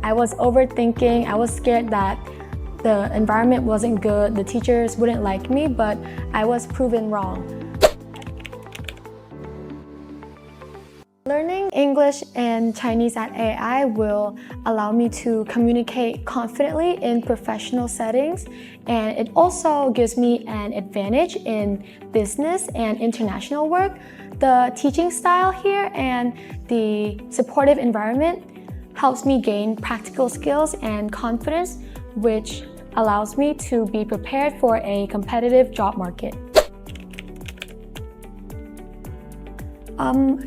I was overthinking. I was scared that the environment wasn't good, the teachers wouldn't like me, but I was proven wrong. Learning English and Chinese at AI will allow me to communicate confidently in professional settings, and it also gives me an advantage in business and international work. The teaching style here and the supportive environment helps me gain practical skills and confidence, which allows me to be prepared for a competitive job market.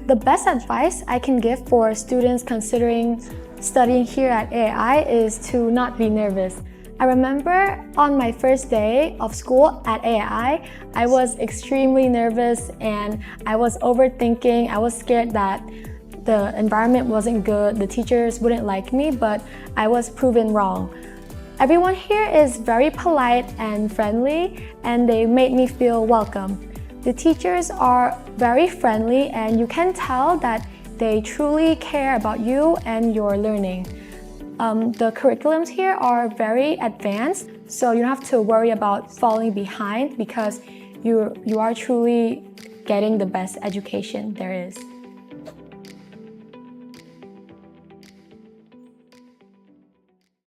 The best advice I can give for students considering studying here at AI is to not be nervous. I remember on my first day of school at AI, I was extremely nervous and I was overthinking. I was scared that the environment wasn't good, the teachers wouldn't like me, but I was proven wrong. Everyone here is very polite and friendly, and they made me feel welcome. The teachers are very friendly, and you can tell that they truly care about you and your learning. The curriculums here are very advanced, so you don't have to worry about falling behind because you are truly getting the best education there is.